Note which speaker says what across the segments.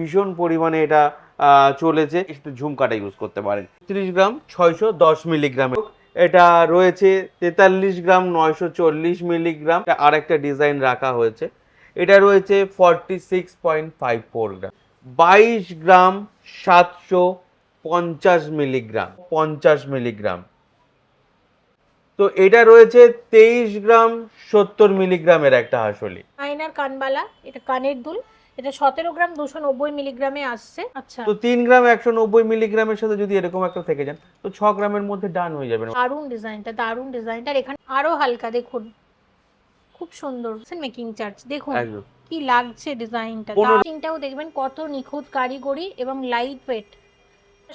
Speaker 1: ভীষণ পরিমাণে এটা চলেছে। একটু ঝুমকাটা ইউজ করতে পারেন। 30 গ্রাম 610 মিলিগ্রাম, এটা রয়েছে 43 গ্রাম 940 মিলিগ্রাম। আর একটা ডিজাইন রাখা হয়েছে, এটা রয়েছে 46.54 গ্রাম। 22 গ্রাম 750 মিলিগ্রাম, 50 মিলিগ্রাম। তো এটা রয়েছে 23 গ্রাম 70 মিলিগ্রামের একটা হাসলি।
Speaker 2: আয়নার কানবালা, এটা কানের দুল, এটা 17 গ্রাম 290 মিলিগ্রামে আসছে। আচ্ছা,
Speaker 1: তো 3 গ্রাম 190 মিলিগ্রামের সাথে যদি এরকম একটা থেকে যান, তো 6 গ্রামের মধ্যে ডান হয়ে যাবে।
Speaker 2: দারুণ ডিজাইনটা, দারুণ ডিজাইনটা। আর এখানে আরো হালকা, দেখুন খুব সুন্দর মেকিং চার্জ, দেখুন
Speaker 1: একদম
Speaker 2: কি লাগছে ডিজাইনটা। ফিনিশিংটাও দেখবেন কত নিখুঁত কারিগরি এবং লাইট ওয়েট।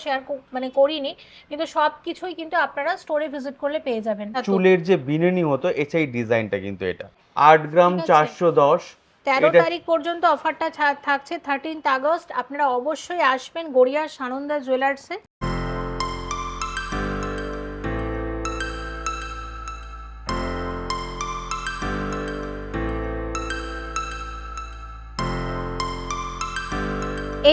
Speaker 2: শেয়ার করিনি, কিন্তু সব কিছুই কিন্তু আপনারা স্টোরে ভিজিট করলে পেয়ে যাবেন।
Speaker 1: চুলের যে বিনুনি হতো এই ডিজাইনটা কিন্তু এটা 8 গ্রাম 410।
Speaker 2: 13 তারিখ পর্যন্ত অফারটা থাকছে, 13 আগস্ট। আপনারা অবশ্যই আসবেন গড়িয়া সানন্দা জুয়েলার্সে।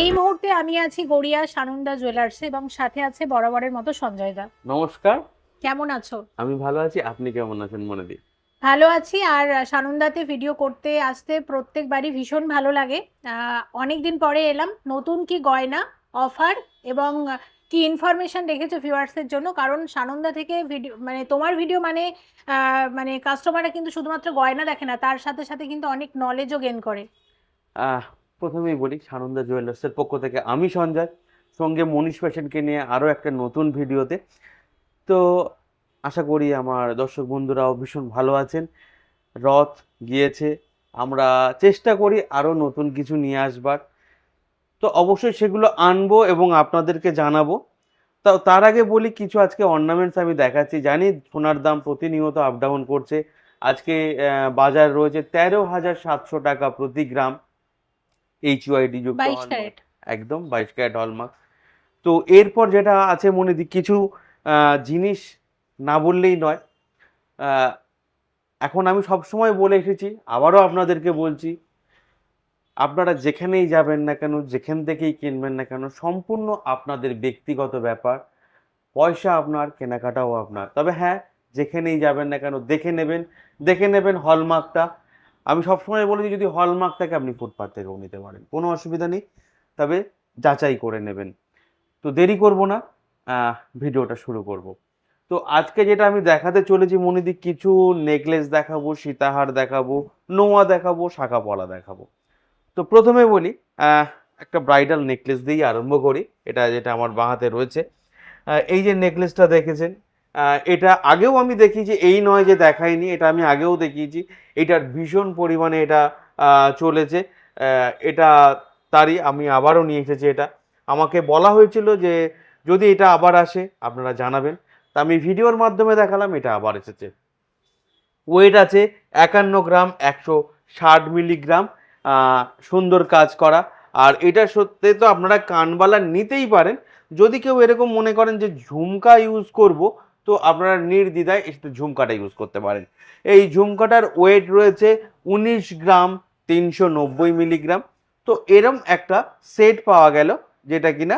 Speaker 2: এই মুহূর্তে আমি আছি গড়িয়া সানন্দা জুয়েলার্সে এবং সাথে আছে বরাবরের মতো সঞ্জয় দা।
Speaker 1: নমস্কার,
Speaker 2: কেমন আছো?
Speaker 1: আমি ভালো আছি, আপনি কেমন আছেন মনেদি?
Speaker 2: ভালো আছি। আর সানন্দাতে ভিডিও করতে আসতে প্রত্যেকবারই ভীষণ ভালো লাগে। অনেকদিন পরে এলাম। নতুন কি গয়না, অফার এবং কি ইনফরমেশন রেখেছো ভিউয়ার্সদের জন্য? কারণ সানন্দা থেকে ভিডিও তোমার ভিডিও কাস্টমাররা কিন্তু শুধুমাত্র গয়না দেখে না, তার সাথে সাথে কিন্তু অনেক নলেজও গেইন করে।
Speaker 1: প্রথমেই বলি, সানন্দা জুয়েলার্সের পক্ষ থেকে আমি সঞ্জয়, সঙ্গে মনীষ ফ্যাশনকে নিয়ে আরও একটা নতুন ভিডিওতে। তো আশা করি আমার দর্শক বন্ধুরাও ভীষণ ভালো আছেন। রথ গিয়েছে, আমরা চেষ্টা করি আরও নতুন কিছু নিয়ে আসবার। তো অবশ্যই সেগুলো আনবো এবং আপনাদেরকে জানাবো। তার আগে বলি, কিছু আজকে অর্নামেন্টস আমি দেখাচ্ছি। জানি সোনার দাম প্রতিনিয়ত আপ ডাউন করছে। আজকে বাজার রয়েছে 13,700 টাকা প্রতি গ্রাম, HUID যুক্ত
Speaker 2: 22
Speaker 1: হলমার্ক,
Speaker 2: ক্যারেট।
Speaker 1: একদম 22 ক্যারেট হলমার্ক। তো এরপর যেটা আছে মনে দিই, কিছু জিনিস না বললেই নয়। এখন আমি সবসময় বলে এসেছি, আবারও আপনাদেরকে বলছি, আপনারা যেখানেই যাবেন না কেন, যেখান থেকেই কিনবেন না কেন, সম্পূর্ণ আপনাদের ব্যক্তিগত ব্যাপার। পয়সা আপনার, কেনাকাটাও আপনার। তবে হ্যাঁ, যেখানেই যাবেন না কেন দেখে নেবেন হলমার্কটা। আমি সবসময় বলেছি, যদি হলমার্ক থাকে আপনি ফুটপাথ থেকেও নিতে পারেন, কোনো অসুবিধা নেই, তবে যাচাই করে নেবেন। তো দেরি করব না, ভিডিওটা শুরু করব। তো আজকে যেটা আমি দেখাতে চলেছি মনিদি, কিছু নেকলেস দেখাবো, সীতাহার দেখাবো, নোয়া দেখাবো, শাঁখা পলা দেখাবো। তো প্রথমে বলি, একটা ব্রাইডাল নেকলেস দিয়েই আরম্ভ করি। এটা যেটা আমার বাঁ হাতে রয়েছে, এই যে নেকলেসটা দেখেছেন, এটা আগেও আমি দেখিয়েছি, এই নয় যে দেখাইনি, এটা আমি আগেও দেখিয়েছি। এটার ভীষণ পরিমাণে এটা চলেছে। এটা তারই আমি আবারও নিয়ে এসেছি। এটা আমাকে বলা হয়েছিল যে যদি এটা আবার আসে আপনারা জানাবেন, তা আমি ভিডিওর মাধ্যমে দেখালাম, এটা আবার এসেছে। ওয়েট আছে 51 গ্রাম 160 মিলিগ্রাম, সুন্দর কাজ করা। আর এটা সত্যি তো আপনারা কানবালা নিতেই পারেন। যদি কেউ এরকম মনে করেন যে ঝুমকা ইউজ করব, তো আপনারা নির্দ্বিধায় একটু ঝুমকাটা ইউজ করতে পারেন। এই ঝুমকাটার ওয়েট রয়েছে 19 গ্রাম 390 মিলিগ্রাম। তো এরম একটা সেট পাওয়া গেল, যেটা কিনা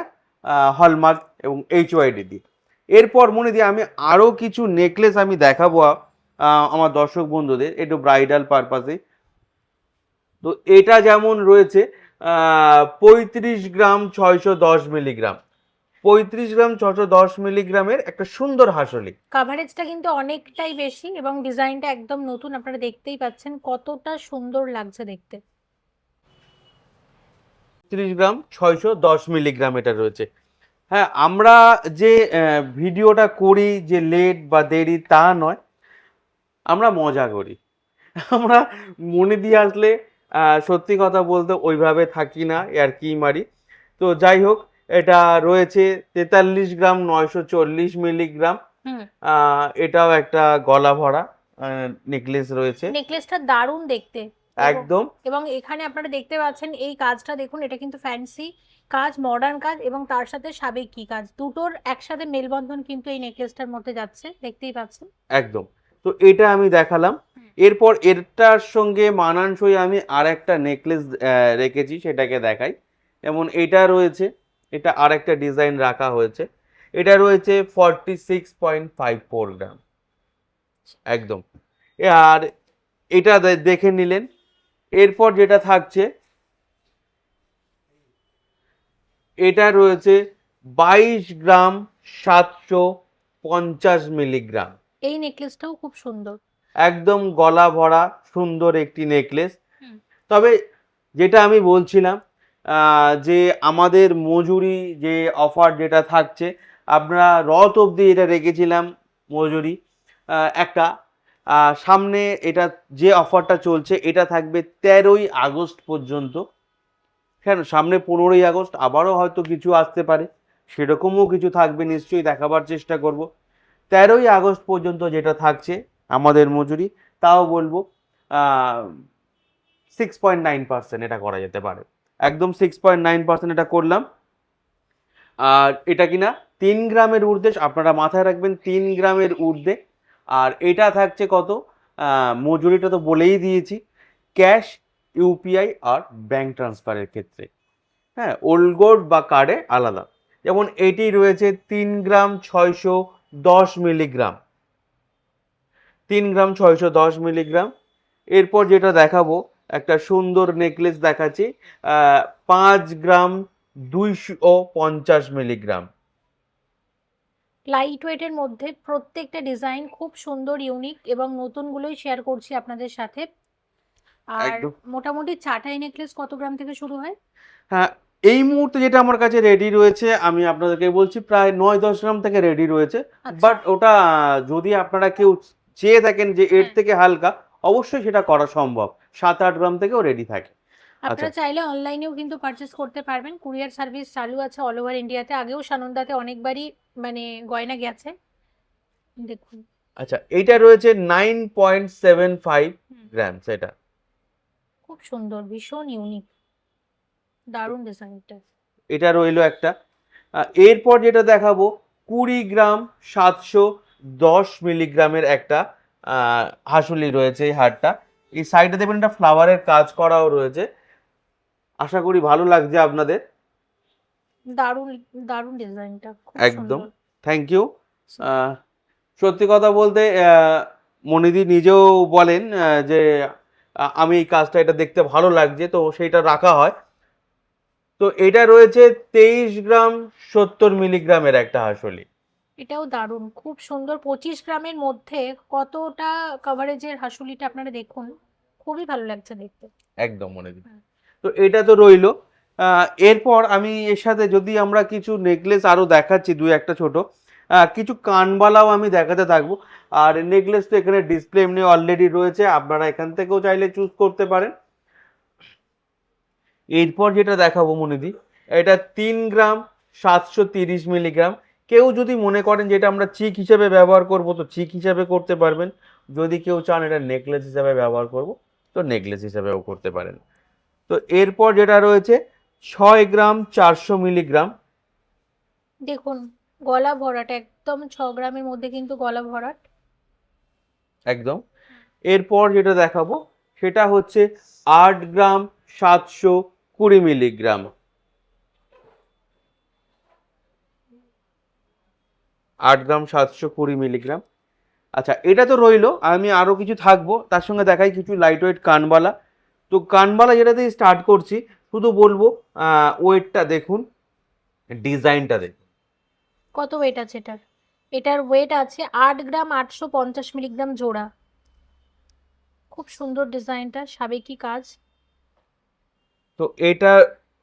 Speaker 1: হলমার্ক এবং HUID দিয়ে। এরপর মনে দিই, আমি আরও কিছু নেকলেস আমি দেখাবো আমার দর্শক বন্ধুদের, একটু ব্রাইডাল পারপাসে। তো এটা যেমন রয়েছে 35 গ্রাম 610 মিলিগ্রাম, 35 গ্রাম 610 মিলিগ্রামের একটা সুন্দর হাসলি।
Speaker 2: কাভারেজটা কিন্তু অনেকটাই বেশি এবং ডিজাইনটা একদম নতুন। আপনারা দেখতেই পাচ্ছেন কতটা সুন্দর লাগছে দেখতে।
Speaker 1: 30 গ্রাম 610 মিলিগ্রাম এটা রয়েছে। হ্যাঁ, আমরা যে ভিডিওটা করি যে লেট বা দেরি তা নয়, আমরা মজা করি। আমরা মনে দিয়ে আসলে সত্যি কথা বলতে ওইভাবে থাকি না, আর কি মারি। তো যাই হোক, এটা রয়েছে 43 গ্রাম 940 মিলিগ্রাম। এটাও একটা গলা ভরা নেকলেস রয়েছে।
Speaker 2: নেকলেসটা দারুণ দেখতে
Speaker 1: একদম।
Speaker 2: এবং এখানে আপনারা দেখতে পাচ্ছেন এই কাজটা দেখুন, এটা কিন্তু ফ্যান্সি কাজ, মডার্ন কাজ এবং তার সাথে সাবেকি কাজ, দুটোর একসাথে মেলবন্ধন কিন্তু এই নেকলেসটার মধ্যে যাচ্ছে, দেখতেই পাচ্ছেন।
Speaker 1: একদম। তো এটা আমি দেখালাম। এরপর এটার সঙ্গে মানানসই আমি আর একটা নেকলেস রেখেছি, সেটাকে দেখাই। যেমন এটা রয়েছে, এটা আরেকটা ডিজাইন রাখা হয়েছে, এটা রয়েছে 46.54 গ্রাম একদম। আর এটা দেখে নিলেন। এরপর যেটা থাকছে, এটা রয়েছে 22 গ্রাম 750 মিলিগ্রাম।
Speaker 2: এই নেকলেসটাও খুব সুন্দর।
Speaker 1: একদম গলা ভরা সুন্দর একটি নেকলেস।
Speaker 2: হুম।
Speaker 1: তবে যেটা আমি বলছিলাম যে আমাদের মজুরি যে অফার যেটা থাকছে, আমরা রথ অবধি এটা রেখেছিলাম মজুরি একটা। সামনে এটা যে অফারটা চলছে এটা থাকবে 13ই আগস্ট পর্যন্ত। কেন, সামনে 15ই আগস্ট আবারও হয়তো কিছু আসতে পারে, সেরকমও কিছু থাকবে, নিশ্চয়ই দেখাবার চেষ্টা করব। 13ই আগস্ট পর্যন্ত যেটা থাকছে আমাদের মজুরি, তাও বলবো 6.9% এটা করা যেতে পারে, একদম 6.9% এটা করলাম। আর এটা কিনা 3 গ্রামের ঊর্ধ্বে, আপনারা মাথায় রাখবেন 3 গ্রামের ঊর্ধ্বে। আর এটা থাকছে কত, মজুরিটা তো বলেই দিয়েছি, ক্যাশ, ইউপিআই আর ব্যাংক ট্রান্সফারের ক্ষেত্রে। হ্যাঁ, ওল্ড গোল্ড বা কার্ডে আলাদা। যেমন এটি রয়েছে 3 গ্রাম 610 মিলিগ্রাম, 3 গ্রাম 610 মিলিগ্রাম। এরপর যেটা দেখাবো, একটা সুন্দর নেকলেস দেখাচ্ছি, 5 গ্রাম 250 মিলিগ্রাম।
Speaker 2: লাইট ওয়েটের মধ্যে প্রত্যেকটা ডিজাইন খুব সুন্দর, ইউনিক, এবং নতুনগুলোই শেয়ার করছি আপনাদের সাথে। আর
Speaker 1: একদম।
Speaker 2: মোটামুটি চাটাই নেকলেস কত গ্রাম থেকে শুরু হয়?
Speaker 1: হ্যাঁ, এই মুহূর্তে যেটা আমার কাছে রেডি রয়েছে আমি আপনাদেরকে বলছি, প্রায় 9-10 গ্রাম থেকে রেডি রয়েছে।
Speaker 2: আচ্ছা।
Speaker 1: বাট ওটা যদি আপনারা কেউ চেয়ে থাকেন যে এর
Speaker 2: হ্যাঁ।
Speaker 1: থেকে হালকা, অবশ্যই সেটা করা সম্ভব, 7-8 গ্রাম থেকেও রেডি থাকে। আচ্ছা,
Speaker 2: আপনারা চাইলে অনলাইনেও কিন্তু পারচেস করতে পারবেন, কুরিয়ার সার্ভিস চালু আছে অল ওভার ইন্ডিয়াতে। আগেও সানন্দাতে অনেকবারই মানে গয়না গেছে, দেখুন।
Speaker 1: আচ্ছা, এইটা রয়েছে 9.75 গ্রাম, এটা
Speaker 2: খুব সুন্দর, ভীষণ ইউনিক, দারুণ ডিজাইনটা।
Speaker 1: এটা রইলো একটা। এরপর যেটা দেখাবো, 20 গ্রাম 710 মিলিগ্রামের একটা হাসুলি রয়েছে। এই হারটা, এই সাইডে দেখবেন একটা ফ্লাওয়ারের কাজ করাও রয়েছে, আশা করি ভালো লাগছে আপনাদের।
Speaker 2: দারুণ দারুণ ডিজাইনটা, খুব
Speaker 1: একদম,
Speaker 2: সুন্দর।
Speaker 1: Thank you. সত্যি কথা বলতে মনিদি নিজেও বলেন যে আমি এই কাজটা, এটা দেখতে ভালো লাগছে, তো সেইটা রাখা হয়। তো এটা রয়েছে 23 গ্রাম 70 মিলিগ্রামের একটা হাসলি।
Speaker 2: এটাও দারুণ, খুব সুন্দর। 25 গ্রামের মধ্যে কতটা কভারেজের হাসুলিটা আপনারা দেখুন, খুবই ভালো লাগছে দেখতে।
Speaker 1: একদম মনিদি। তো এটা তো রইলো। এরপর আমি এর সাথে যদি আমরা কিছু নেকলেস আরো দেখাচ্ছি, দুই একটা ছোট কিছু কানবালাও আমি দেখাতে থাকবো। আর নেকলেস তো এখানে ডিসপ্লে এমনি অলরেডি রয়েছে, আপনারা এখান থেকেও চাইলে চুজ করতে পারেন। এরপর যেটা দেখাবো মনিদি, এটা 3 গ্রাম 730 মিলিগ্রাম। কেউ যদি মনে করেন যে এটা আমরা চিক হিসেবে ব্যবহার করব, তো চিক হিসেবে করতে পারবেন। যদি কেউ চান এটা নেকলেস হিসেবে ব্যবহার করব, তো নেকলেস হিসেবেও করতে পারেন। তো এরপর যেটা রয়েছে 6 গ্রাম 400 মিলিগ্রাম।
Speaker 2: দেখুন, গলা ভরাট একদম 6 গ্রামের মধ্যে কিন্তু গলা ভরাট।
Speaker 1: একদম। এরপর যেটা দেখাবো সেটা হচ্ছে 8 গ্রাম 720 মিলিগ্রাম। 8 গ্রাম 720 মিলিগ্রাম। আচ্ছা, এটা তো রইলো, আমি আরো কিছু থাকবো তার সঙ্গে দেখাই কিছু লাইট ওয়েট কানবালা। তো কানবালা যেটা দিয়ে স্টার্ট করছি, শুধু বলবো ওয়েটটা দেখুন, ডিজাইনটা দেখুন।
Speaker 2: কত ওয়েট আছে এটার? এটার ওয়েট আছে 8 গ্রাম 850 মিলিগ্রাম জোড়া। খুব সুন্দর ডিজাইনটা, সাবেকি কাজ।
Speaker 1: তো এটা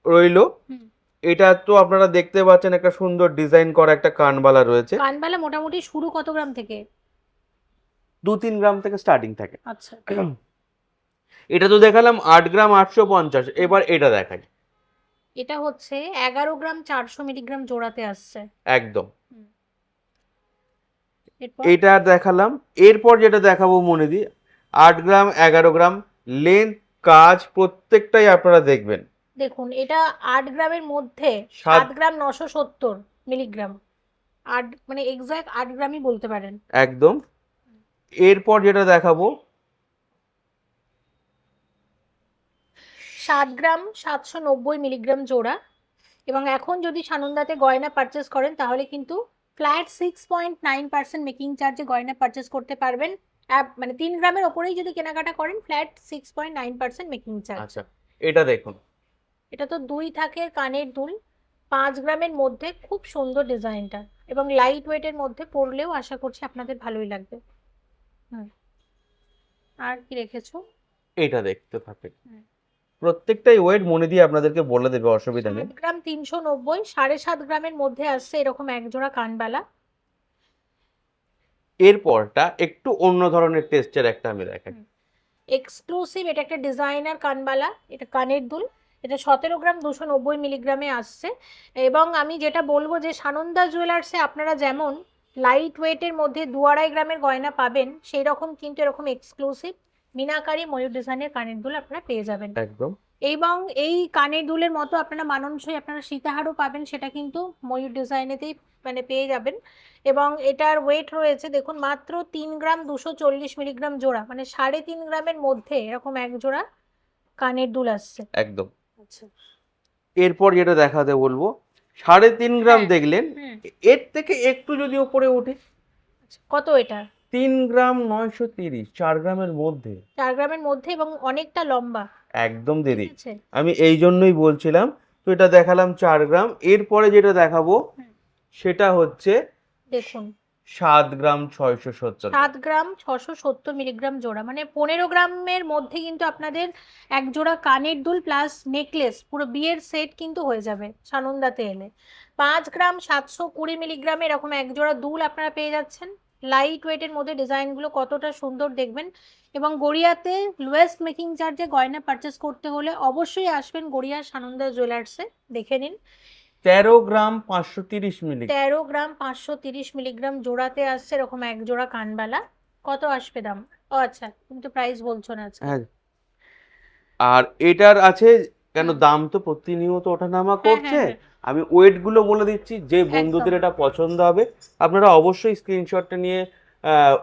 Speaker 1: রইলো।
Speaker 2: হুম।
Speaker 1: এটা তো আপনারা দেখতে পাচ্ছেন একটা সুন্দর ডিজাইন করা একটা কানবালা রয়েছে।
Speaker 2: কানবালা মোটামুটি শুরু কত গ্রাম থেকে?
Speaker 1: 2-3 গ্রাম থেকে স্টার্টিং থাকে।
Speaker 2: আচ্ছা।
Speaker 1: এটা তো দেখালাম 8 গ্রাম 850, এবার এটা দেখাই।
Speaker 2: এটা হচ্ছে 11 গ্রাম 400 মিলিগ্রাম জোড়াতে আসছে।
Speaker 1: একদম।
Speaker 2: হুম। এরপর
Speaker 1: এটা দেখালাম। এরপর যেটা দেখাবো মনিদি, 8 গ্রাম 11 গ্রাম, লেন্থ কাজ প্রত্যেকটাই আপনারা দেখবেন।
Speaker 2: দেখুন, এটা 8 গ্রামের মধ্যে 7
Speaker 1: সাত
Speaker 2: গ্রাম 970 মিলিগ্রাম। 8 মানে এক্সাক্ট 8 গ্রামই বলতে পারেন।
Speaker 1: একদম। এরপর যেটা দেখাবো
Speaker 2: 7 গ্রাম 790 মিলিগ্রাম জোড়া। এবং এখন যদি সানন্দাতে গয়না পারচেস করেন তাহলে কিন্তু ফ্ল্যাট 6.9% মেকিং চার্জে গয়না পারচেস করতে পারবেন। মানে 3 গ্রামের ওপরেই যদি কেনাকাটা করেন ফ্ল্যাট 6.9% মেকিং চার্জ।
Speaker 1: আচ্ছা, এটা দেখুন,
Speaker 2: এটা তো 2 থাকের কানের দুল, 5 গ্রামের মধ্যে, খুব সুন্দর ডিজাইনটা এবং লাইট ওয়েটের মধ্যে, পরলেও আশা করছি আপনাদের ভালোই লাগবে। আর কি রেখেছো?
Speaker 1: এটা দেখতে থাকেন,
Speaker 2: হুম।
Speaker 1: প্রত্যেকটাই ওয়েট মনে দিয়ে আপনাদেরকে বলে দেবে, অসুবিধা নেই।
Speaker 2: 7 গ্রাম 390, 7.5 গ্রামের মধ্যে আসছে এরকম এক জোড়া কানবালা।
Speaker 1: এরপরটা একটু অন্য ধরনের টেস্টের একটা আমি দেখাই।
Speaker 2: এক্সক্লুসিভ, এটা একটা ডিজাইনার কানবালা, এটা কানের দুল, এটা 17 গ্রাম 290 মিলিগ্রামে আসছে। এবং আমি যেটা বলবো যে সানন্দা জুয়েলার্সে আপনারা যেমন লাইট ওয়েটের মধ্যে 2-2.5 গ্রামের গয়না পাবেন, সেই রকম কিন্তু এরকম এক্সক্লুসিভ মিনাকারি ময়ূর ডিজাইনের কানের দুল আপনারা পেয়ে যাবেন
Speaker 1: একদম।
Speaker 2: এবং এই কানের দুলের মতো আপনারা মানানসই আপনারা সীতাহারও পাবেন, সেটা কিন্তু ময়ূর ডিজাইনেতেই মানে পেয়ে যাবেন। এবং এটার ওয়েট রয়েছে দেখুন মাত্র 3 গ্রাম 240 মিলিগ্রাম জোড়া, মানে 3.5 গ্রামের মধ্যে এরকম এক জোড়া কানের দুল আসছে।
Speaker 1: একদম।
Speaker 2: আচ্ছা,
Speaker 1: এরপর যেটা দেখাতে বলবো, 3.5 গ্রাম
Speaker 2: হ্যাঁ,
Speaker 1: দেখলেন,
Speaker 2: হুম,
Speaker 1: এর থেকে একটু যদি ওপরে ওঠে,
Speaker 2: আচ্ছা, কত এটা?
Speaker 1: 3 গ্রাম 930, 4 গ্রামের মধ্যে।
Speaker 2: 4 গ্রামের মধ্যে এবং অনেকটা লম্বা।
Speaker 1: একদম দিদি,
Speaker 2: ঠিক আছে।
Speaker 1: আমি এই জন্যই বলছিলাম। তো এটা দেখালাম 4 গ্রাম, এরপরে যেটা দেখাবো
Speaker 2: হুম।
Speaker 1: সেটা হচ্ছে
Speaker 2: দেখুন
Speaker 1: 7 গ্রাম 670।
Speaker 2: 7 গ্রাম 670 মিলিগ্রাম জোড়া, মানে 15 গ্রামের মধ্যে কিন্তু আপনাদের এক জোড়া কানের দুল প্লাস নেকলেস, পুরো বিয়ের সেট কিন্তু হয়ে যাবে সানন্দাতে এলে। 5 গ্রাম 720 মিলিগ্রামে এরকম এক জোড়া দুল আপনারা পেয়ে যাচ্ছেন। লাইট ওয়েটের মধ্যে ডিজাইনগুলো কতটা সুন্দর দেখবেন। এবং গড়িয়াতে লোয়েস্ট মেকিং চার্জে গয়না পারচেস করতে হলে অবশ্যই আসবেন গড়িয়া সানন্দা জুয়েলার্সে, দেখে নিন।
Speaker 1: 13 গ্রাম 530 মিলি।
Speaker 2: 13 গ্রাম 530 মিলিগ্রাম জোড়াতে আসছে এরকম এক জোড়া কানবালা। কত আসবে দাম? ও আচ্ছা, তুমি তো প্রাইস বলছো না আজকে।
Speaker 1: হ্যাঁ, আর এটার আছে কেন,
Speaker 2: হুম।
Speaker 1: দাম তো প্রতিনিয়ত ওঠানামা
Speaker 2: হ্যাঁ,
Speaker 1: করছে।
Speaker 2: হ্যাঁ, হ্যাঁ,
Speaker 1: আমি ওয়েট গুলো বলে দিচ্ছি, যে
Speaker 2: একদম।
Speaker 1: বন্ধুদের এটা পছন্দ হবে আপনারা অবশ্যই স্ক্রিনশটটা নিয়ে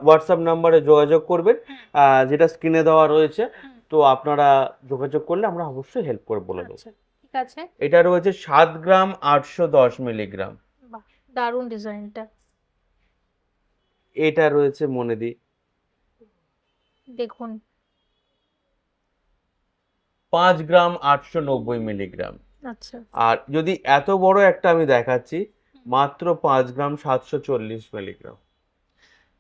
Speaker 1: হোয়াটসঅ্যাপ নাম্বারে যোগাযোগ করবেন,
Speaker 2: হুম,
Speaker 1: যেটা স্ক্রিনে দেওয়া রয়েছে।
Speaker 2: হুম,
Speaker 1: তো আপনারা যোগাযোগ করলে আমরা অবশ্যই হেল্প করে বলে দেবো।
Speaker 2: আচ্ছা, ঠিক আছে।
Speaker 1: এটা রয়েছে 7 গ্রাম 810 মিলিগ্রাম।
Speaker 2: বাহ, দারুণ ডিজাইনটা।
Speaker 1: এটা রয়েছে মনে দিই
Speaker 2: দেখুন
Speaker 1: 5 গ্রাম 890 মিলিগ্রাম।
Speaker 2: আচ্ছা,
Speaker 1: আর যদি এত বড় একটা আমি দেখাচ্ছি, মাত্র 5 গ্রাম 740 মিলিগ্রাম।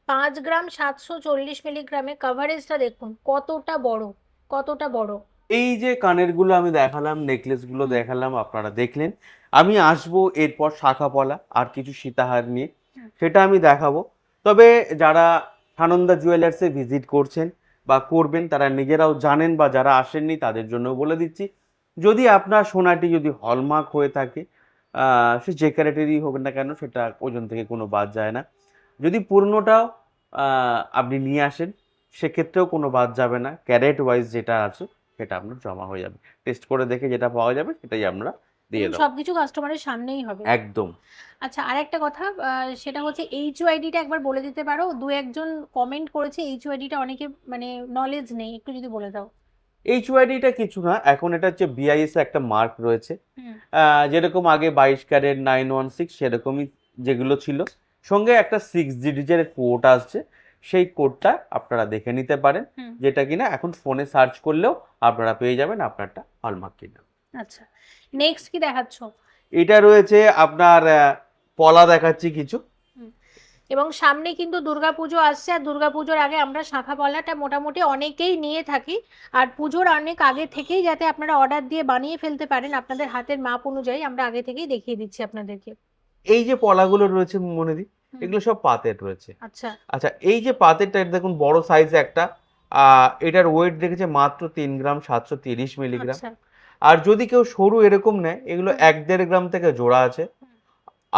Speaker 2: 5 গ্রাম 740 মিলিগ্রামে কভারেজটা দেখুন কতটা বড়, কতটা বড়।
Speaker 1: এই যে কানের গুলো আমি দেখালাম, নেকলেস গুলো
Speaker 2: হুম,
Speaker 1: দেখালাম, আপনারা দেখলেন। আমি আসবো এরপর শাখাপলা আর কিছু সীতাহার নিয়ে,
Speaker 2: হুম,
Speaker 1: সেটা আমি দেখাবো। তবে যারা সানন্দা জুয়েলার্সে ভিজিট করছেন বা করবেন তারা নিজেরাও জানেন, বা যারা আসেননি তাদের জন্য বলে দিচ্ছি, যদি আপনার সোনাটি যদি হলমার্ক হয়ে থাকে, সে যে ক্যারেটেরই হোক না কেন, সেটা ওজন থেকে কোনো বাদ যায় না। যদি পুরনোটাও আপনি নিয়ে আসেন, সেক্ষেত্রেও কোনো বাদ যাবে না, ক্যারেট ওয়াইজ যেটা আছে সেটা আপনার জমা হয়ে যাবে। টেস্ট করে দেখে যেটা পাওয়া যাবে সেটাই আমরা দিয়ে
Speaker 2: এবং
Speaker 1: দেবো।
Speaker 2: সবকিছু কাস্টমারের সামনেই হবে।
Speaker 1: একদম।
Speaker 2: আচ্ছা, আরেকটা কথা, সেটা হচ্ছে এইচইউআইডিটা একবার বলে দিতে পারো? দু একজন কমেন্ট করেছে এইচইউআইডিটা অনেকে মানে নলেজ নেই, একটু যদি বলে দাও।
Speaker 1: এইচওয়াইডিটা কিছু না, এখন এটা হচ্ছে বিআইএস একটা মার্ক রয়েছে।
Speaker 2: হুম,
Speaker 1: যেরকম আগে 22 ক্যারেট 916 সেরকমই যেগুলো ছিল, সঙ্গে একটা 6 ডিজিটের কোড আসছে, সেই কোডটা আপনারা দেখে নিতে পারেন,
Speaker 2: হুম,
Speaker 1: যেটা কিনা এখন ফোনে সার্চ করলেও আপনারা পেয়ে যাবেন আপনারটা হলমার্ক কিনা।
Speaker 2: আচ্ছা, নেক্সট কি দেখাচ্ছ?
Speaker 1: এটা রয়েছে আপনার পলা দেখাচ্ছি কিছু।
Speaker 2: হুম, এবং সামনে কিন্তু দুর্গাপুজো আসছে, আর দুর্গাপুজোর আগে আমরা শাখা পলাটা মোটামুটি অনেকেই নিয়ে থাকি। আর পুজোর অনেক আগে থেকেই যাতে আপনারা অর্ডার দিয়ে বানিয়ে ফেলতে পারেন আপনাদের হাতের মাপ অনুযায়ী, আমরা আগে থেকেই দেখিয়ে দিচ্ছি আপনাদেরকে।
Speaker 1: এই যে পলাগুলো রয়েছে মনে দিই,
Speaker 2: হুম,
Speaker 1: এগুলো সব পাতের রয়েছে।
Speaker 2: আচ্ছা,
Speaker 1: আচ্ছা, এই যে পাতেরটা, এটা দেখুন বড় সাইজ একটা, এটার ওয়েট দেখেছে মাত্র 3 গ্রাম 730 মিলিগ্রাম।
Speaker 2: আচ্ছা,
Speaker 1: আর যদি কেউ সরু এরকম নেয়, এগুলো
Speaker 2: হুম,
Speaker 1: 1-1.5 গ্রাম থেকে জোড়া আছে।
Speaker 2: হুম,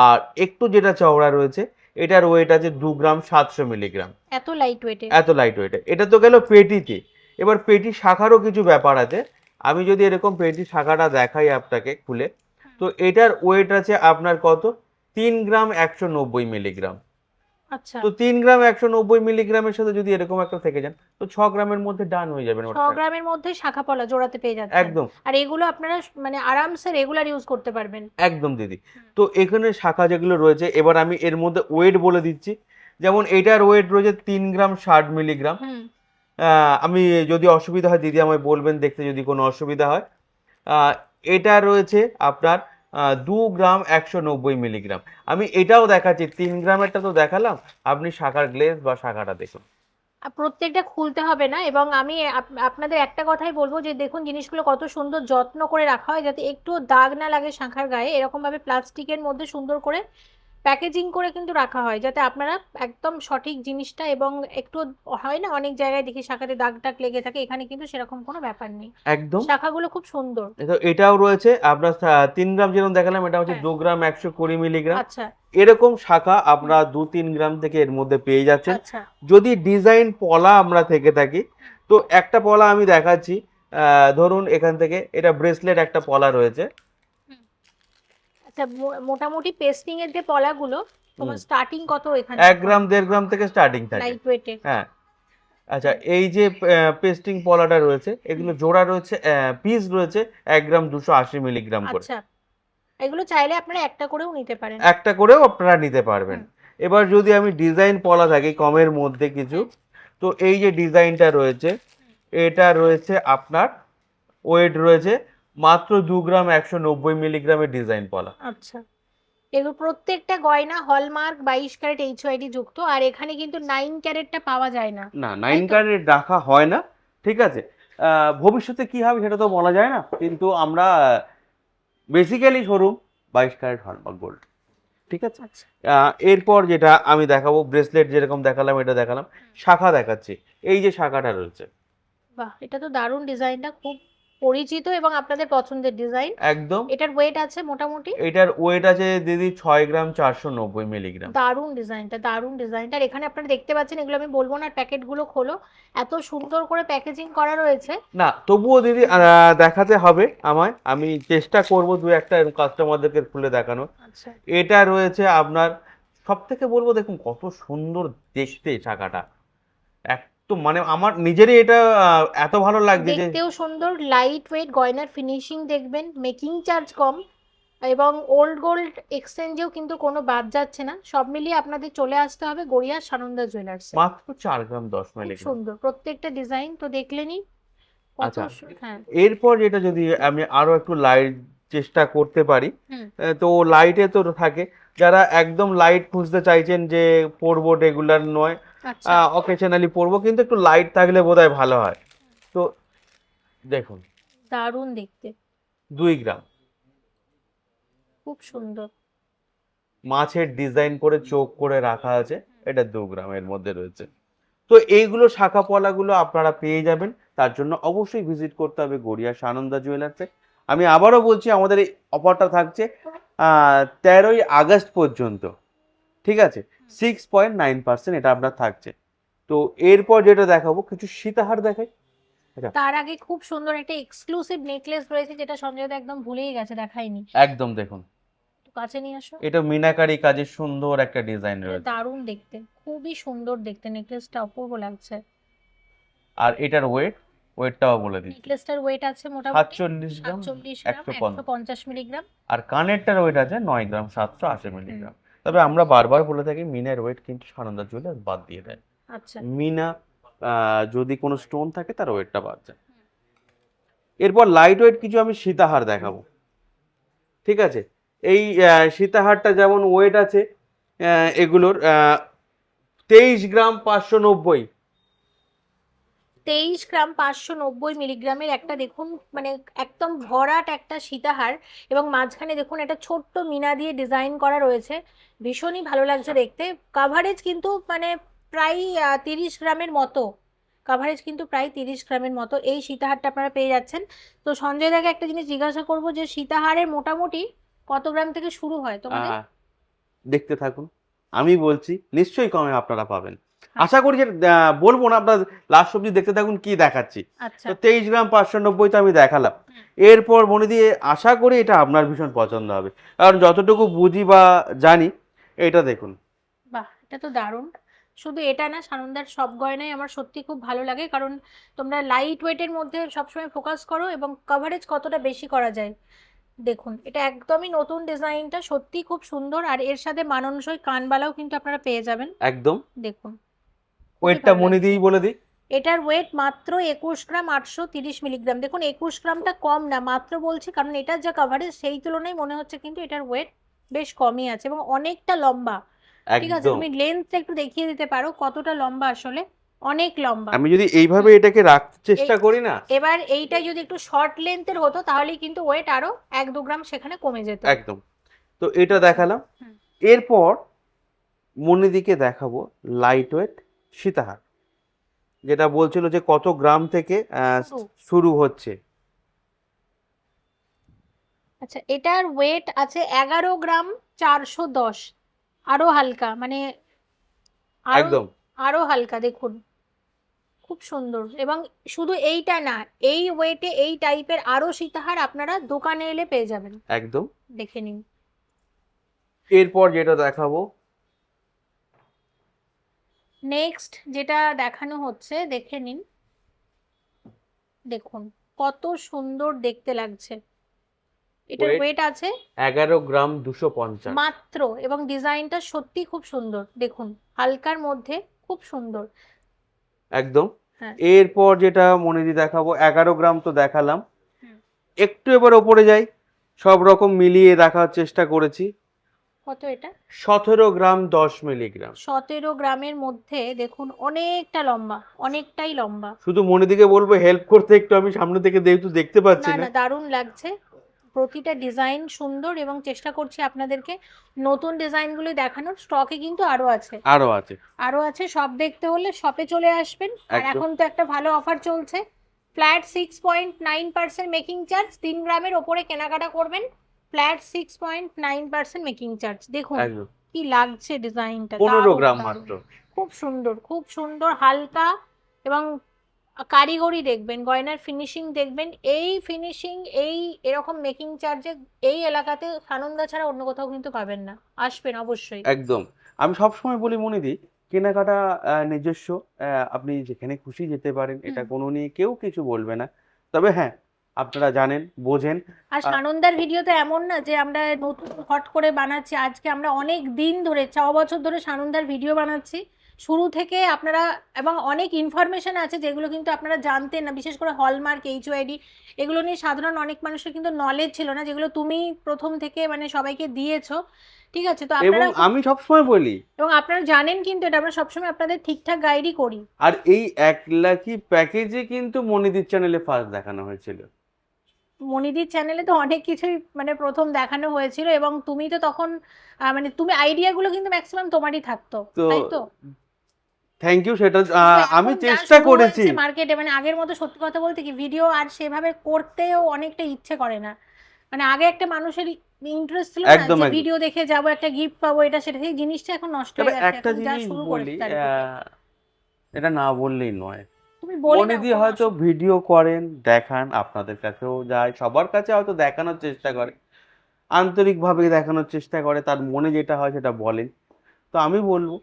Speaker 1: আর একটু যেটা চওড়া রয়েছে, এটার ওয়েট আছে 2 গ্রাম 700 মিলিগ্রাম।
Speaker 2: এত লাইট ওয়েটের।
Speaker 1: এত লাইট ওয়েট। এটা তো গেল পেটিতে, এবার পেটি শাখারও কিছু ব্যাপার আছে। আমি যদি এরকম পেটি শাখাটা দেখাই আপনাকে খুলে, তো এটার ওয়েট আছে আপনার কত, 3 গ্রাম 190 মিলিগ্রাম।
Speaker 2: আচ্ছা,
Speaker 1: তো 3 গ্রাম 190 মিলিগ্রামের সাথে যদি এরকম একটা থেকে যান, তো 6 গ্রামের মধ্যে ডান হয়ে যাবেন
Speaker 2: 6
Speaker 1: ওটা।
Speaker 2: গ্রামের মধ্যে শাখা পলা জোড়াতে পেয়ে যাচ্ছেন।
Speaker 1: একদম
Speaker 2: আর এগুলো আপনারা মানে আরামসে রেগুলার ইউজ করতে পারবেন।
Speaker 1: একদম দিদি। তো এখানে শাখা যেগুলো রয়েছে, এবার আমি এর মধ্যে ওয়েট বলে দিচ্ছি। যেমন এটার ওয়েট রয়েছে 3 গ্রাম 60 মিলিগ্রাম।
Speaker 2: হুম।
Speaker 1: আমি যদি অসুবিধা হয় দিদি আমায় বলবেন, দেখতে যদি কোনো অসুবিধা হয়। আহ, এটা রয়েছে আপনার 2 গ্রাম 190 মিলিগ্রাম। আমি এটাও দেখাচ্ছি, 3 গ্রামেরটা তো দেখালাম, আপনি শাখার গ্লেজ বা শাখাটা দেখুন।
Speaker 2: প্রত্যেকটা খুলতে হবে না, এবং আমি আপনাদের একটা কথাই বলবো যে দেখুন জিনিসগুলো কত সুন্দর যত্ন করে রাখা হয় যাতে একটুও দাগ না লাগে শাঁখার গায়ে। এরকম ভাবে প্লাস্টিকের মধ্যে সুন্দর করে প্যাকেজিং করে কিন্তু রাখা হয় যাতে আপনারা একদম সঠিক জিনিসটা, এবং একটু হয় না অনেক জায়গায় দেখি শাখাতে দাগ টাগ লেগে থাকে, এখানে কিন্তু সেরকম কোনো ব্যাপার নেই।
Speaker 1: একদম।
Speaker 2: শাখাগুলো খুব সুন্দর।
Speaker 1: এটাও রয়েছে আপনার 3 গ্রাম যেরকম দেখালাম, এটা হচ্ছে
Speaker 2: হ্যাঁ।
Speaker 1: 2 গ্রাম 120 মিলিগ্রাম।
Speaker 2: আচ্ছা
Speaker 1: এরকম শাখা আপনারা 2-3 গ্রাম থেকে এর মধ্যে পেয়ে যাচ্ছেন।
Speaker 2: আচ্ছা।
Speaker 1: যদি ডিজাইন পলা আমরা থেকে থাকি, তো একটা পলা আমি দেখাচ্ছি। ধরুন এখান থেকে এটা ব্রেসলেট একটা পলা রয়েছে।
Speaker 2: আচ্ছা, মোটামুটি পেস্টিং এর যে পলাগুলো তোমার স্টার্টিং কত এখানে?
Speaker 1: 1 গ্রাম 1.5 গ্রাম থেকে স্টার্টিং থাকে।
Speaker 2: লাইট ওয়েটে।
Speaker 1: হ্যাঁ। আচ্ছা, এই যে পেস্টিং পলাটা রয়েছে, এগুলো জোড়া রয়েছে, পিস রয়েছে 1 গ্রাম 280 মিলিগ্রাম করে।
Speaker 2: আচ্ছা, এগুলো চাইলে আপনারা একটা করেও নিতে পারেন।
Speaker 1: একটা করেও আপনারা নিতে পারবেন। এবার যদি আমি ডিজাইন পলা থাকি কমের মধ্যে কিছু, তো এই যে ডিজাইনটা রয়েছে, এটা রয়েছে আপনার ওয়েট রয়েছে মাত্র 2 গ্রাম 190 মিলিগ্রামের ডিজাইন পলা।
Speaker 2: আচ্ছা, এগুলো প্রত্যেকটা গয়না হলমার্ক 22 ক্যারেট এইচওআইডি যুক্ত, আর এখানে কিন্তু 9 ক্যারেটটা পাওয়া যায় না।
Speaker 1: না, 9 ক্যারেট রাখা হয় না, ঠিক আছে। ভবিষ্যতে কি হবে সেটা তো বলা যায় না, কিন্তু আমরা basically showroom 22 carat hallmark gold, ঠিক আছে।
Speaker 2: আচ্ছা,
Speaker 1: এরপর যেটা আমি দেখাবো, ব্রেসলেট যেরকম দেখালাম এটা দেখালাম, শাখা দেখাচ্ছি। এই যে শাখাটা রয়েছে,
Speaker 2: বাহ, এটা তো দারুণ, ডিজাইনটা খুব পরিচিত এবং আপনাদের পছন্দের ডিজাইন।
Speaker 1: একদম।
Speaker 2: এটার ওয়েট আছে মোটামুটি?
Speaker 1: এটার ওয়েট আছে দিদি 6 গ্রাম 490 মিলিগ্রাম।
Speaker 2: দারুণ ডিজাইনটা, দারুণ ডিজাইনটা। আর এখানে আপনারা দেখতে পাচ্ছেন, এগুলো আমি বলবো না, প্যাকেটগুলো খোলো, এত সুন্দর করে প্যাকেজিং করা রয়েছে।
Speaker 1: না, তবুও দিদি দেখাতে হবে আমায়, আমি চেষ্টা করব দু একটা কাস্টমারদেরকে খুলে দেখানো।
Speaker 2: আচ্ছা,
Speaker 1: এটা রয়েছে আপনার, সব থেকে বলবো দেখুন কত সুন্দর দেখতে শাখাটা, একদম মানে আমার নিজেরই এটা এত ভালো লাগছে যে।
Speaker 2: দেখতেও সুন্দর, লাইট ওয়েট, গয়নার ফিনিশিং দেখবেন, মেকিং চার্জ কম, এবং ওল্ড গোল্ড এক্সচেঞ্জেও কিন্তু কোনো বাদ যাচ্ছে না। সব মিলিয়ে আপনাদের চলে আসতে হবে গড়িয়া সানন্দা জুয়েলার্সে।
Speaker 1: মাত্র 4 গ্রাম 10
Speaker 2: খুব
Speaker 1: মিলিগ্রাম।
Speaker 2: সুন্দর প্রত্যেকটা ডিজাইন তো দেখলেনই কত
Speaker 1: আচ্ছা,
Speaker 2: হ্যাঁ।
Speaker 1: এরপর যেটা যদি আমি আরো একটু লাইট চেষ্টা করতে পারি,
Speaker 2: হুম।
Speaker 1: তো লাইটে তো থাকে, যারা একদম লাইট খুঁজতে চাইছেন যে পরবো রেগুলার নয়,
Speaker 2: আচ্ছা,
Speaker 1: অকেশনালি পরবো, কিন্তু একটু লাইট থাকলে বোধহয় ভালো হয়। তো দেখুন
Speaker 2: দারুণ দেখতে,
Speaker 1: 2 গ্রাম,
Speaker 2: খুব সুন্দর।
Speaker 1: মাছের ডিজাইন করে চোখ করে রাখা আছে, এটা 2 গ্রামের মধ্যে রয়েছে। তো এইগুলো শাখা পলাগুলো আপনারা পেয়ে যাবেন, তার জন্য অবশ্যই ভিজিট করতে হবে গড়িয়া সানন্দা জুয়েলার্সে। আমি আবারও বলছি, আমাদের এই অফারটা থাকছে 13ই আগস্ট পর্যন্ত, ঠিক আছে। 6.9% এটা আপনার থাকছে। তো এরপর যেটা দেখাবো, কিছু সীতাহার দেখাই।
Speaker 2: তার আগে খুব সুন্দর একটা এক্সক্লুসিভ নেকলেস রয়েছে যেটা সঞ্জয় দা একদম ভুলেই গেছে, দেখাইনি।
Speaker 1: একদম দেখুন,
Speaker 2: একটু কাছে নিয়ে আসো।
Speaker 1: এটা মিনাকারি কাজের সুন্দর একটা ডিজাইন রয়েছে,
Speaker 2: দারুণ দেখতে, খুবই সুন্দর দেখতে, নেকলেসটা অপূর্ব লাগছে।
Speaker 1: আর এটার ওয়েটটাও বলে দিচ্ছি,
Speaker 2: নেকলেসটার ওয়েট আছে মোটামুটি
Speaker 1: 47 গ্রাম
Speaker 2: 47 গ্রাম 150 মিলিগ্রাম।
Speaker 1: আর কানেরটার ওয়েট আছে 9 গ্রাম 780 মিলিগ্রাম। তবে আমরা বারবার বলে থাকি, মিনার ওয়েট কিন্তু সানন্দা জুয়েলার্স বাদ দিয়ে দেয়।
Speaker 2: আচ্ছা,
Speaker 1: মিনা যদি কোনো স্টোন থাকে তার ওয়েটটা বাদ যায়। এরপর লাইট ওয়েট কিছু আমি সীতাহার দেখাবো, ঠিক আছে। এই সীতাহারটা যেমন ওয়েট আছে এগুলোর 23 গ্রাম 590।
Speaker 2: 23 গ্রাম 590 মিলিগ্রামের একটা দেখুন, মানে একদম ভরাট একটা সীতাহার, এবং মাঝখানে দেখুন একটা ছোট্ট মিনা দিয়ে ডিজাইন করা রয়েছে, ভীষণই ভালো লাগছে দেখতে। কাভারেজ কিন্তু মানে প্রায় 30 গ্রামের মতো, কাভারেজ কিন্তু প্রায় 30 গ্রামের মতো এই সীতাহারটা আপনারা পেয়ে যাচ্ছেন। তো সঞ্জয় দাকে একটা জিনিস জিজ্ঞাসা করব যে সীতাহারের মোটামুটি কত গ্রাম থেকে শুরু হয় তোমাদের?
Speaker 1: দেখতে থাকুন, আমি বলছি নিশ্চয়ই কমে আপনারা পাবেন। আশা করি যে বলবো না, আপনার লাস্ট অব্দি দেখতে থাকুন কি দেখাচ্ছি।
Speaker 2: আচ্ছা,
Speaker 1: তো 23 গ্রাম 590 তো আমি দেখালাম। এরপর মনে দিয়ে আশা করি এটা আপনার ভীষণ পছন্দ হবে, কারণ যতটুকু বুঝি বা জানি, এটা দেখুন।
Speaker 2: বাহ, এটা তো দারুণ। শুধু এটা না, সানন্দার সব গয়নাই আমার সত্যি খুব ভালো লাগে, কারণ তোমরা লাইট ওয়েটের মধ্যে সবসময় ফোকাস করো এবং কভারেজ কতটা বেশি করা যায়। দেখুন এটা একদমই নতুন ডিজাইনটা, সত্যি খুব সুন্দর, আর এর সাথে মানানসই কানবালাও কিন্তু আপনারা পেয়ে যাবেন।
Speaker 1: একদম।
Speaker 2: দেখুন
Speaker 1: ওয়েটটা মনে দিয়েই বলে দিই।
Speaker 2: এটার ওয়েট মাত্র 21 গ্রাম 830 মিলিগ্রাম। দেখুন 21 গ্রামটা কম না, মাত্র বলছি কারণ এটার যা কভারেজ সেই তুলনায় মনে হচ্ছে কিন্তু এটার ওয়েট বেশ কমই আছে এবং অনেকটা লম্বা। ঠিক আছে,
Speaker 1: একদম।
Speaker 2: তুমি লেন্থটা একটু দেখিয়ে দিতে পারো কতটা লম্বা, আসলে অনেক লম্বা।
Speaker 1: আমি যদি এইভাবে এটাকে রাখতে চেষ্টা করি না,
Speaker 2: এবার এইটা যদি একটু শর্ট লেন্থের হতো তাহলে কিন্তু ওয়েট আরো 1-2 গ্রাম সেখানে কমে যেত।
Speaker 1: একদম। তো এটা দেখালাম।
Speaker 2: হুম।
Speaker 1: এরপর মনিদিকে দেখাবো লাইট ওয়েট সীতাহার, যেটা বলছিল যে কত গ্রাম থেকে শুরু হচ্ছে।
Speaker 2: আচ্ছা, এটার ওয়েট আছে 11 গ্রাম 410, আরো হালকা, মানে আরো
Speaker 1: একদম।
Speaker 2: আরো হালকা। দেখুন খুব সুন্দর, এবং শুধু এইটা না, এই ওয়েটে এই টাইপের আরো সীতাহার আপনারা দোকানে এলে পেয়ে যাবেন।
Speaker 1: একদম।
Speaker 2: দেখে নিন।
Speaker 1: এরপর যেটা দেখাবো,
Speaker 2: নেক্সট যেটা দেখানো হচ্ছে দেখে নিন। দেখুন কত সুন্দর দেখতে লাগছে। এটার ওয়েট আছে
Speaker 1: 11 গ্রাম 250
Speaker 2: মাত্র, এবং ডিজাইনটা সত্যি খুব সুন্দর। দেখুন হালকার মধ্যে খুব সুন্দর।
Speaker 1: একদম।
Speaker 2: হ্যাঁ।
Speaker 1: এরপর যেটা মনিদি দেখাবো, 11 গ্রাম তো দেখালাম,
Speaker 2: হুম।
Speaker 1: একটু এবার ওপরে যাই। সব রকম মিলিয়ে রাখার চেষ্টা করেছি।
Speaker 2: কত এটা?
Speaker 1: 17 গ্রাম 10 মিলিগ্রাম।
Speaker 2: 17 গ্রামের মধ্যে দেখুন অনেকটা লম্বা, অনেকটাই লম্বা।
Speaker 1: শুধু মনিদিকে বলবো হেল্প করতে একটু, আমি সামনে থেকে যেহেতু দেখতে পাচ্ছি
Speaker 2: না
Speaker 1: না।
Speaker 2: না, দারুণ লাগছে। প্রতিটা ডিজাইন সুন্দর এবং চেষ্টা করছি আপনাদেরকে নতুন ডিজাইনগুলো দেখানোর। স্টকে কিন্তু আরো আছে, আরো আছে। সব দেখতে হলে শপে চলে আসবেন। আর
Speaker 1: একদম।
Speaker 2: এখন তো একটা ভালো অফার চলছে, ফ্ল্যাট 6.9% মেকিং চার্জ। 3 গ্রামের ওপরে কেনাকাটা করবেন, ফ্ল্যাট 6.9% মেকিং চার্জ। দেখুন
Speaker 1: একদম।
Speaker 2: কি লাগছে ডিজাইনটা,
Speaker 1: 15 গ্রাম মাত্র।
Speaker 2: খুব সুন্দর, খুব সুন্দর, হালকা, এবং কারিগরি দেখবেন, গয়নার ফিনিশিং দেখবেন। এই ফিনিশিং, এই এরকম মেকিং চার্জে এই এলাকাতে সানন্দা ছাড়া অন্য কোথাও কিন্তু পাবেন না। আসবেন অবশ্যই।
Speaker 1: একদম। আমি সবসময় বলি মনিদি, কেনাকাটা নিজস্ব, আপনি যেখানে খুশি যেতে পারেন, এটা কোনো নিয়ে কেউ কিছু বলবে না। তবে হ্যাঁ, আপনারা জানেন, বোঝেন।
Speaker 2: আর সানন্দার ভিডিও তো এমন না যে আমরা নতুন হট করে বানাচ্ছি আজকে, আমরা অনেক দিন ধরে 6 বছর ধরে সানন্দার ভিডিও বানাচ্ছি শুরু থেকে আপনারা, এবং অনেক ইনফরমেশন আছে যেগুলো কিন্তু আপনারা জানতেন না, বিশেষ করে হলমার্ক, HYD, এগুলো নিয়ে সাধারণ অনেক মানুষের কিন্তু নলেজ ছিল না, যেগুলো তুমি প্রথম থেকে মানে সবাইকে দিয়েছো। ঠিক আছে, তো
Speaker 1: এবং
Speaker 2: আপনারা
Speaker 1: আমি সবসময় বলি,
Speaker 2: এবং আপনারা জানেন কিন্তু এটা আমরা সবসময় আপনাদের ঠিকঠাক গাইডই করি।
Speaker 1: আর এই 1 লাখি প্যাকেজে কিন্তু মনিদির চ্যানেলে ফার্স্ট দেখানো হয়েছিল।
Speaker 2: মনিদির চ্যানেলে তো অনেক কিছুই মানে প্রথম দেখানো হয়েছিল, এবং তুমি তো তখন মানে তুমি আইডিয়াগুলো কিন্তু ম্যাক্সিমাম তোমারই থাকতো,
Speaker 1: তো
Speaker 2: তাই তো?
Speaker 1: Thank you. সেটা আমি
Speaker 2: এখন যা
Speaker 1: চেষ্টা
Speaker 2: শুরু
Speaker 1: করেছি।
Speaker 2: হয়েছে মার্কেটে, মানে আগের মতো সত্যি কথা বলতে কি ভিডিও আর সেভাবে করতেও অনেকটা ইচ্ছে করে না। মানে আগে একটা মানুষের ইন্টারেস্ট ছিল না
Speaker 1: একদম
Speaker 2: যে
Speaker 1: একদম।
Speaker 2: ভিডিও দেখে যাবো, একটা গিফট পাবো, এটা সেটা, সেই জিনিসটা এখন নষ্ট
Speaker 1: তবে
Speaker 2: হয়ে গেছে।
Speaker 1: একটা
Speaker 2: এখন যা
Speaker 1: জিনিস
Speaker 2: শুরু
Speaker 1: বলি,
Speaker 2: করেছে তার থেকে।
Speaker 1: এটা না বললেই নয়।
Speaker 2: তুমি বলে নাও,
Speaker 1: মনিদি
Speaker 2: কোনো
Speaker 1: হয়তো
Speaker 2: অসুবিধা
Speaker 1: ভিডিও করেন, দেখান, আপনাদের কাছেও যায়, সবার কাছে হয়তো দেখানোর চেষ্টা করে, আন্তরিকভাবে দেখানোর চেষ্টা করে, তার মনে যেটা হয় সেটা বলেন। তো আমি বলবো,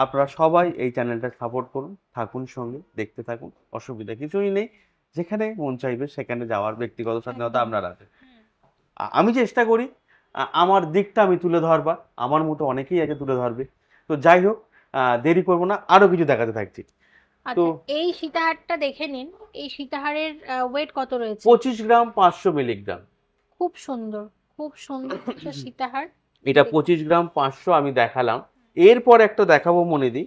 Speaker 1: আপনারা সবাই এই চ্যানেলটা সাপোর্ট করুন, থাকুন সঙ্গে, দেখতে থাকুন, অসুবিধা কিছুই নেই। যেখানে মন চাইবে সেখানে যাওয়ার ব্যক্তিগত স্বাধীনতা
Speaker 2: একদম।
Speaker 1: আপনার আছে। আমি চেষ্টা করি আমার দিকটা আমি তুলে ধরবার, আমার মতো অনেকেই আছে তুলে ধরবে। তো যাই হোক, দেরি করবো না, আরো কিছু দেখাতে থাকছি। তো
Speaker 2: আচ্ছা, এই সীতাহারটা দেখে নিন। এই সীতাহারের ওয়েট কত রয়েছে?
Speaker 1: 25 গ্রাম 500 মিলিগ্রাম।
Speaker 2: খুব সুন্দর, খুব সুন্দর একটা সীতাহার।
Speaker 1: এটা 25 গ্রাম 500 আমি দেখালাম। এরপর একটা দেখাবো মনিদি,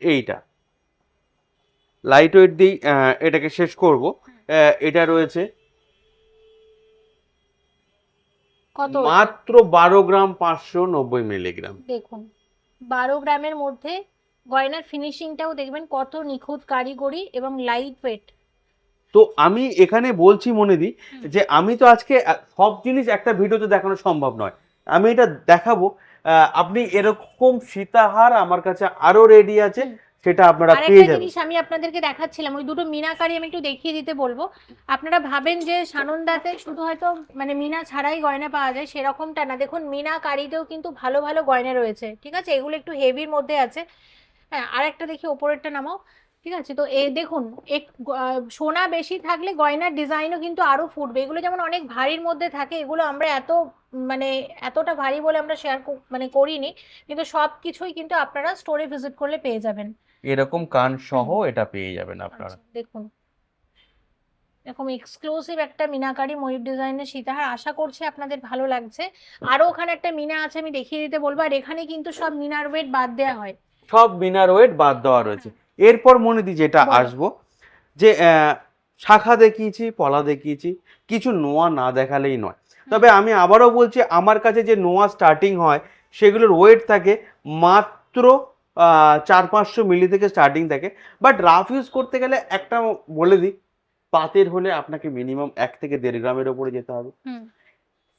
Speaker 1: এইটা লাইট ওয়েট দিয়ে এটাকে শেষ করব। এটা রয়েছে
Speaker 2: কত?
Speaker 1: মাত্র 12 গ্রাম 590 মিলিগ্রাম।
Speaker 2: দেখুন 12 গ্রামের মধ্যে গয়নার ফিনিশিংটাও দেখবেন কত নিখুঁত কারিগরি এবং লাইট ওয়েট।
Speaker 1: তো আমি এখানে বলছি মনিদি, যে আমি তো আজকে সব জিনিস একটা ভিডিওতে দেখানো সম্ভব নয়। আমি এটা দেখাবো, আপনি এরকম সীতাহার আমার কাছে আরো রেডি আছে, সেটা আপনারা
Speaker 2: আরেকটা
Speaker 1: পেয়ে যাবেন।
Speaker 2: জিনিস আমি আপনাদেরকে দেখাচ্ছিলাম, ওই দুটো মিনাকারি আমি একটু দেখিয়ে দিতে বলবো। আপনারা ভাবেন যে সানন্দাতে শুধু হয়তো মানে মিনা ছাড়াই গয়না পাওয়া যায়, সেরকমটা না। দেখুন মিনাকারিতেও কিন্তু ভালো ভালো গয়না রয়েছে, ঠিক আছে? এগুলো একটু হেভির মধ্যে আছে। হ্যাঁ, আরেকটা দেখি ওপরেরটা নামাও। ঠিক আছে, তো এই দেখুন সোনা বেশি থাকলে গয়নার ডিজাইনও কিন্তু আরো ফুটবে। এগুলো যেমন অনেক ভারীর মধ্যে থাকে, এগুলো আমরা মানে এতটা ভারী বলে আমরা শেয়ার মানে করিনি, কিন্তু সব কিছুই কিন্তু আপনারা স্টোরে ভিজিট করলে পেয়ে যাবেন।
Speaker 1: এরকম কান সহ
Speaker 2: হুম।
Speaker 1: এটা পেয়ে যাবেন আপনারা।
Speaker 2: আচ্ছা, দেখুন এরকম এক্সক্লুসিভ একটা মিনাকারি ময়ূর ডিজাইনের সীতাহার, আশা করছি আপনাদের ভালো লাগছে। আরো ওখানে একটা মিনা আছে, আমি দেখিয়ে দিতে বলবো। আর এখানে কিন্তু সব মিনার ওয়েট বাদ দেওয়া হয়।
Speaker 1: সব মিনার ওয়েট বাদ দেওয়া রয়েছে। এরপর মনিদি যেটা
Speaker 2: বলো।
Speaker 1: আসবো, যে শাখা দেখিয়েছি, পলা দেখিয়েছি, কিছু নোয়া না দেখালেই নয়। তবে আমি আবারও বলছি, আমার কাছে যে নোয়া স্টার্টিং হয় সেগুলোর ওয়েট থাকে মাত্র 400-500 মিলি থেকে স্টার্টিং থাকে। বাট রাফ ইউজ করতে গেলে একটা বলে দিই, পাতের হলে আপনাকে মিনিমাম 1 থেকে 1.5 গ্রামের ওপরে যেতে হবে।
Speaker 2: হুম।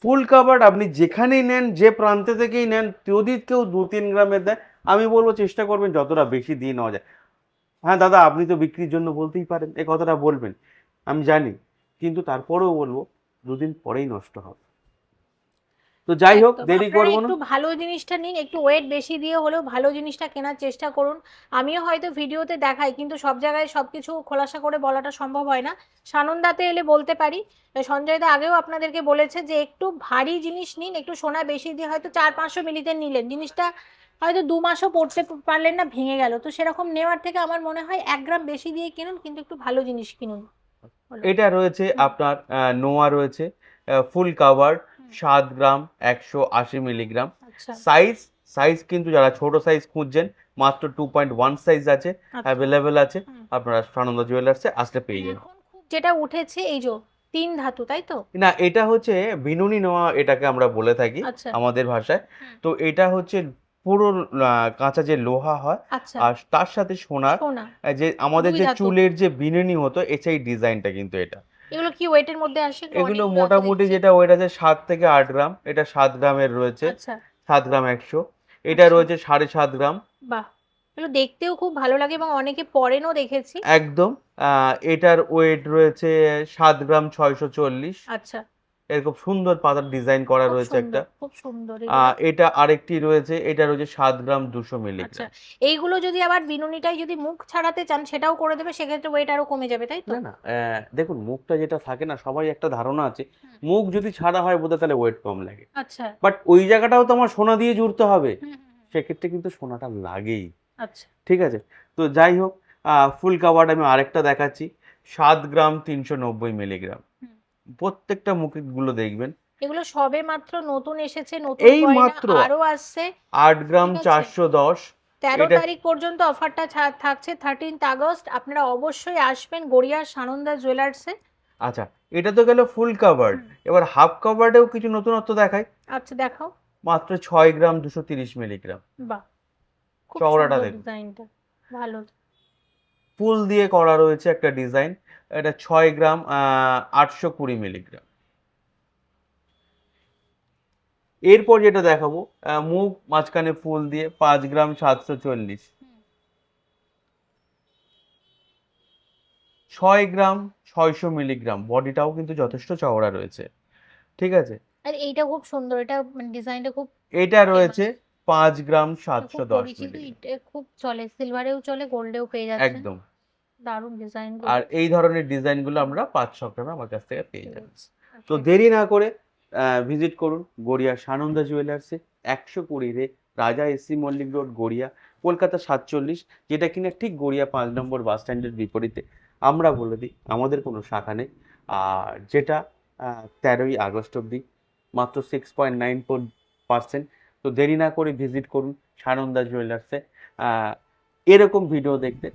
Speaker 1: ফুল কাভার্ড আপনি যেখানেই নেন, যে প্রান্তে থেকেই নেন, যদি কেউ 2-3 গ্রামের দেয়, আমি বলবো চেষ্টা করবেন যতটা বেশি দিয়ে নেওয়া যায়। হ্যাঁ দাদা, আপনি তো বিক্রির জন্য বলতেই পারেন, এই কথাটা বলবেন, আমি জানি, কিন্তু তারপরেও বলবো 2 দিন পরেই নষ্ট হবে। তো যাই হোক,
Speaker 2: একদম,
Speaker 1: দেরি
Speaker 2: আপনারা
Speaker 1: করবো না।
Speaker 2: একটু ভালো জিনিসটা নিন, একটু ওয়েট বেশি দিয়ে হলেও ভালো জিনিসটা কেনার চেষ্টা করুন। আমিও হয়তো ভিডিওতে দেখাই, কিন্তু সব জায়গায় সবকিছু খোলাসা করে বলাটা সম্ভব হয় না। সানন্দাতে এলে বলতে পারি। সঞ্জয় দা আগেও আপনাদেরকে বলেছে যে একটু ভারী জিনিস নিন, একটু সোনা বেশি দিয়ে হয়তো 400-500 মিলিতে নিলেন, জিনিসটা হয়তো 2 মাসও পড়তে পারলেন না, ভেঙে গেল। তো সেরকম নেওয়ার থেকে আমার মনে হয় 1 গ্রাম বেশি দিয়ে কিনুন, কিন্তু একটু ভালো জিনিস কিনুন। বলো।
Speaker 1: এটা রয়েছে
Speaker 2: হুম।
Speaker 1: আপনার নোয়া রয়েছে, ফুল কাভার্ড,
Speaker 2: হুম।
Speaker 1: 7 গ্রাম 180 মিলিগ্রাম।
Speaker 2: আচ্ছা
Speaker 1: সাইজ সাইজ কিন্তু যারা ছোট সাইজ খুঁজছেন, মাত্র 2.1 সাইজ আছে,
Speaker 2: আচ্ছা।
Speaker 1: অ্যাভেলেবেল আছে।
Speaker 2: হুম।
Speaker 1: আপনারা সানন্দা জুয়েলার্সে আসলে পেয়ে যাবেন।
Speaker 2: এখন খুব যেটা উঠেছে এই যে 3 ধাতু, তাই তো?
Speaker 1: না, এটা হচ্ছে বিনুনি নোয়া, এটাকে আমরা বলে থাকি
Speaker 2: আচ্ছা।
Speaker 1: আমাদের ভাষায়।
Speaker 2: হুম।
Speaker 1: তো এটা হচ্ছে পুরো কাঁচা যে লোহা হয়,
Speaker 2: আচ্ছা।
Speaker 1: আর তার সাথে সোনার
Speaker 2: সোনা।
Speaker 1: যে আমাদের
Speaker 2: 2
Speaker 1: যে
Speaker 2: ধাতু।
Speaker 1: চুলের যে বিনুনি হতো, সেই ডিজাইনটা কিন্তু এটা।
Speaker 2: এগুলো কি ওয়েটের মধ্যে আসে?
Speaker 1: এগুলো
Speaker 2: অনেক আছে
Speaker 1: মোটামুটি
Speaker 2: দেখছি।
Speaker 1: যেটা ওয়েট আছে 7 থেকে 8 গ্রাম, এটা 7 গ্রামের রয়েছে,
Speaker 2: আচ্ছা।
Speaker 1: 7 গ্রাম 100। এটা
Speaker 2: আচ্ছা।
Speaker 1: রয়েছে 7.5 গ্রাম।
Speaker 2: বাহ! এগুলো দেখতেও খুব ভালো লাগে এবং অনেকে পরেনও দেখেছি।
Speaker 1: একদম। এটার ওয়েট রয়েছে 7 গ্রাম 640।
Speaker 2: আচ্ছা।
Speaker 1: এরকম সুন্দর পাতার ডিজাইন করা
Speaker 2: খুব
Speaker 1: রয়েছে একটা।
Speaker 2: সুন্দর, খুব সুন্দর এগুলো।
Speaker 1: এটা আরেকটি রয়েছে, এটা রয়েছে 7 গ্রাম 200
Speaker 2: আচ্ছা।
Speaker 1: মিলিগ্রাম।
Speaker 2: এইগুলো যদি আবার বিনুনিটাই যদি মুখ ছাড়াতে চান সেটাও করে দেবে, সেক্ষেত্রে ওয়েট আরো কমে যাবে, তাই তো?
Speaker 1: না না, দেখুন মুখটা যেটা থাকে না, সবাই একটা ধারণা আছে
Speaker 2: হুম।
Speaker 1: মুখ যদি ছাড়া হয় বোধহয় তাহলে ওয়েট কম লাগে।
Speaker 2: আচ্ছা।
Speaker 1: বাট ওই জায়গাটাও তো আমার সোনা দিয়ে জুড়তে হবে,
Speaker 2: হুম, হুম, হুম।
Speaker 1: সেক্ষেত্রে কিন্তু সোনাটা লাগেই।
Speaker 2: আচ্ছা।
Speaker 1: ঠিক আছে। তো যাই হোক, ফুল কাভার্ড আমি আরেকটা দেখাচ্ছি, 7 গ্রাম 390 মিলিগ্রাম।
Speaker 2: হুম।
Speaker 1: প্রত্যেকটা মুখগুলো দেখবেন।
Speaker 2: এগুলো সবে মাত্র নতুন এসেছে, নতুন
Speaker 1: এই
Speaker 2: গয়না
Speaker 1: মাত্র
Speaker 2: আরো আসছে।
Speaker 1: 8 গ্রাম
Speaker 2: ঠিক আছে।
Speaker 1: 410।
Speaker 2: 13
Speaker 1: এটা
Speaker 2: তারিখ পর্যন্ত অফারটা থাকছে, 13th আগস্ট। আপনারা অবশ্যই আসবেন গড়িয়ার সানন্দা জুয়েলার্সে।
Speaker 1: আচ্ছা, এটা তো গেল ফুল কাভার্ড।
Speaker 2: হুম।
Speaker 1: এবার হাফ কাভার্ডেও কিছু নতুনত্ব দেখাই।
Speaker 2: আচ্ছা, দেখাও।
Speaker 1: মাত্র 6 গ্রাম 230 মিলিগ্রাম।
Speaker 2: বাহ! খুব
Speaker 1: চওড়াটা
Speaker 2: সুন্দর
Speaker 1: দেখুন,
Speaker 2: ডিজাইনটা। ভালো।
Speaker 1: ফুল দিয়ে করা রয়েছে একটা ডিজাইন। এটা 6 গ্রাম 820 মিলিগ্রাম। এরপর যেটা দেখাবো, মুখ মাঝখানে ফুল দিয়ে 5 গ্রাম 740। 6 গ্রাম 600 মিলিগ্রাম। বডিটাও কিন্তু যথেষ্ট চওড়া রয়েছে। ঠিক আছে।
Speaker 2: আর এইটা খুব সুন্দর, এটা মানে ডিজাইনটা খুব
Speaker 1: এটা
Speaker 2: ফেমাস।
Speaker 1: রয়েছে 5 গ্রাম
Speaker 2: খুব
Speaker 1: 710
Speaker 2: পরিচিত,
Speaker 1: মিলিগ্রাম।
Speaker 2: এটা খুব চলে, সিলভারেও চলে, গোল্ডেও পেয়ে যাচ্ছেন।
Speaker 1: একদম।
Speaker 2: দারুণ ডিজাইনগুলো।
Speaker 1: আর এই ধরনের ডিজাইনগুলো আমরা 5-6 গ্রামে আমার কাছ থেকে পেয়ে যাবেন। তো
Speaker 2: আচ্ছা।
Speaker 1: দেরি না করে ভিজিট করুন গড়িয়ার সানন্দা জুয়েলার্সে, 120 রে রাজা এসি মল্লিক রোড, গড়িয়া, কলকাতা 47, যেটা কিনা ঠিক গড়িয়া 5 নম্বর বাস স্ট্যান্ডের বিপরীতে। আমরা বলে দিই আমাদের কোনো শাখা নেই, আর যেটা 13ই আগস্ট অবধি মাত্র 6.94%। তো দেরি না করে ভিজিট করুন সানন্দা জুয়েলার্সে। এরকম ভিডিও দেখতে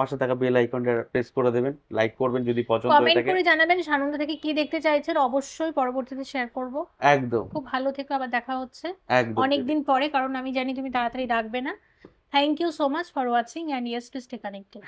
Speaker 1: পাশে থাকা বেল আইকনটা প্রেস করে দেবেন, লাইক করবেন যদি পছন্দ হয়ে
Speaker 2: কমেন্ট
Speaker 1: থাকে।
Speaker 2: করে জানাবেন সানন্দা থেকে কি দেখতে চাইছেন, অবশ্যই পরবর্তীতে শেয়ার করব।
Speaker 1: একদম
Speaker 2: খুব ভালো থেকো, আবার দেখা হচ্ছে
Speaker 1: একদম
Speaker 2: অনেকদিন পরে, কারণ আমি জানি তুমি তাড়াতাড়ি ডাকবে না। Thank you so much for watching, and yes, please stay connected.